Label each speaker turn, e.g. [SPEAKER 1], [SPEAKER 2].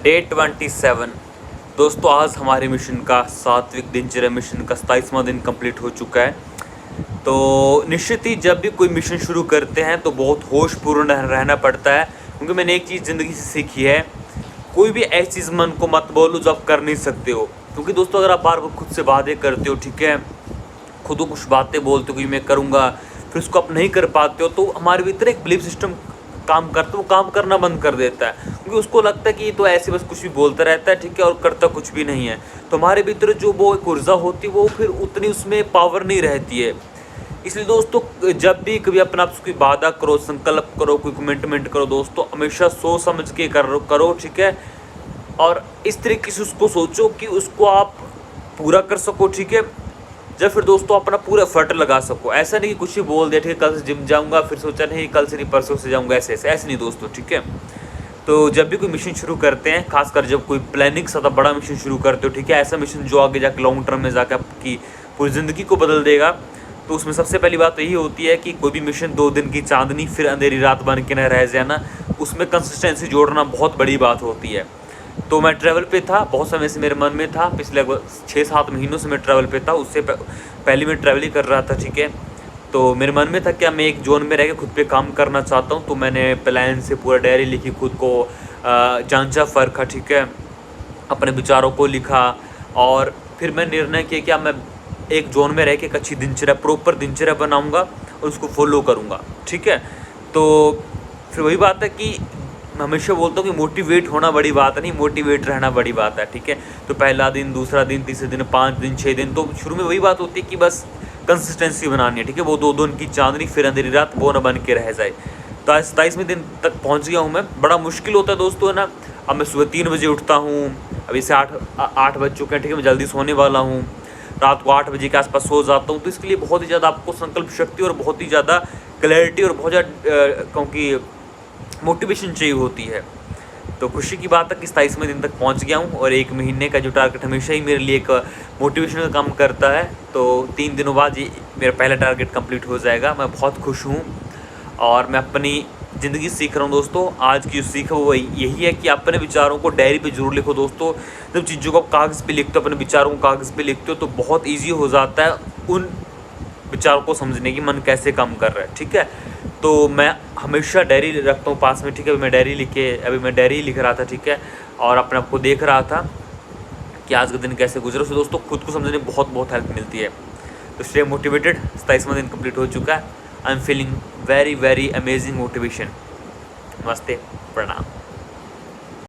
[SPEAKER 1] Day 27। दोस्तों आज हमारे मिशन का 7वीं दिनचर्या मिशन का 27वां दिन कंप्लीट हो चुका है। तो निश्चित ही जब भी कोई मिशन शुरू करते हैं तो बहुत होशपूर्ण रहना पड़ता है, क्योंकि मैंने एक चीज़ ज़िंदगी से सीखी है, कोई भी ऐसी चीज़ मन को मत बोलो जो आप कर नहीं सकते हो। क्योंकि दोस्तों अगर आप बार बार खुद से वादे करते हो, ठीक है, खुद को कुछ बातें बोलते हो कि मैं करूँगा, फिर उसको आप नहीं कर पाते हो, तो हमारे भीतर एक बिलीफ सिस्टम काम करता है, वो काम करना बंद कर देता है, क्योंकि उसको लगता है कि ये तो ऐसे बस कुछ भी बोलता रहता है, ठीक है, और करता कुछ भी नहीं है। तो हमारे भीतर जो वो एक ऊर्जा होती है वो फिर उतनी उसमें पावर नहीं रहती है। इसलिए दोस्तों जब भी कभी अपने आप से कोई वादा करो, संकल्प करो, कोई कमिटमेंट करो दोस्तों, हमेशा सोच समझ के करो, ठीक है, और इस तरीके से उसको सोचो कि उसको आप पूरा कर सको, ठीक है, जब फिर दोस्तों अपना पूरा एफर्ट लगा सको। ऐसा नहीं कि कुछ ही बोल दिया, ठीक है, कल से जिम जाऊंगा, फिर सोचा नहीं कल से नहीं परसों से जाऊंगा, ऐसे नहीं दोस्तों, ठीक है। तो जब भी कोई मिशन शुरू करते हैं, खासकर जब कोई प्लानिंग ज़्यादा बड़ा मिशन शुरू करते हो, ठीक है, ऐसा मिशन जो आगे जाकर लॉन्ग टर्म में जाकर आपकी पूरी ज़िंदगी को बदल देगा, तो उसमें सबसे पहली बात तो यही होती है कि कोई भी मिशन 2 दिन की चांदनी फिर अंधेरी रात बन के न रह जाना, उसमें कंसिस्टेंसी जोड़ना बहुत बड़ी बात होती है। तो मैं ट्रैवल पे था, बहुत समय से मेरे मन में था, पिछले 6-7 महीनों से मैं ट्रैवल पे था, उससे पहले मैं ट्रैवल ही कर रहा था, ठीक है। तो मेरे मन में था कि मैं एक जोन में रह के खुद पे काम करना चाहता हूँ, तो मैंने प्लान से पूरा डायरी लिखी, खुद को जांचा परखा, ठीक है, अपने विचारों को लिखा, और फिर मैं निर्णय किया कि मैं एक जोन में रह के एक अच्छी दिनचर्या, प्रॉपर दिनचर्या बनाऊँगा और उसको फॉलो करूँगा, ठीक है। तो फिर वही बात है कि मैं हमेशा बोलता हूँ कि मोटिवेट होना बड़ी बात नहीं, मोटिवेट रहना बड़ी बात है, ठीक है। तो पहला दिन, दूसरा दिन, तीसरे दिन, 5 दिन, 6 दिन, तो शुरू में वही बात होती है कि बस कंसिस्टेंसी बनानी है, ठीक है, वो 2 दिन की चांदनी फिर अंधेरी रात वो न बन के रह जाए। तो आज 27वें दिन तक पहुँच गया हूँ मैं। बड़ा मुश्किल होता है दोस्तों, है ना। अब मैं सुबह 3 बजे उठता हूँ, अभी से 8 बज चुके हैं, ठीक है, मैं जल्दी सोने वाला हूँ, रात को 8 बजे के आसपास सो जाता हूँ। तो इसके लिए बहुत ही ज़्यादा आपको संकल्प शक्ति और बहुत ही ज़्यादा क्लैरिटी और बहुत ज़्यादा क्योंकि मोटिवेशन चाहिए होती है। तो खुशी की बात है कि 27वें दिन तक पहुंच गया हूं, और 1 महीने का जो टारगेट हमेशा ही मेरे लिए एक मोटिवेशन का काम करता है। तो 3 दिनों बाद ये मेरा पहला टारगेट कंप्लीट हो जाएगा। मैं बहुत खुश हूं, और मैं अपनी ज़िंदगी सीख रहा हूं दोस्तों। आज की जो सीख है वो यही है कि अपने विचारों को डायरी पे ज़रूर लिखो दोस्तों। जब चीज़ों को कागज़ पे लिखते हो, अपने विचारों को कागज़ पे लिखते हो, तो बहुत ईजी हो जाता है उन विचारों को समझने की, मन कैसे काम कर रहा है, ठीक है। तो मैं हमेशा डायरी रखता हूँ पास में, ठीक है। अभी मैं डायरी लिख रहा था, ठीक है, और अपने आप को देख रहा था कि आज का दिन कैसे गुजरा। उससे दोस्तों खुद को समझने में बहुत बहुत हेल्प मिलती है। तो स्टे मोटिवेटेड। 27वां दिन कंप्लीट हो चुका है। I am feeling very very amazing motivation. नमस्ते, प्रणाम।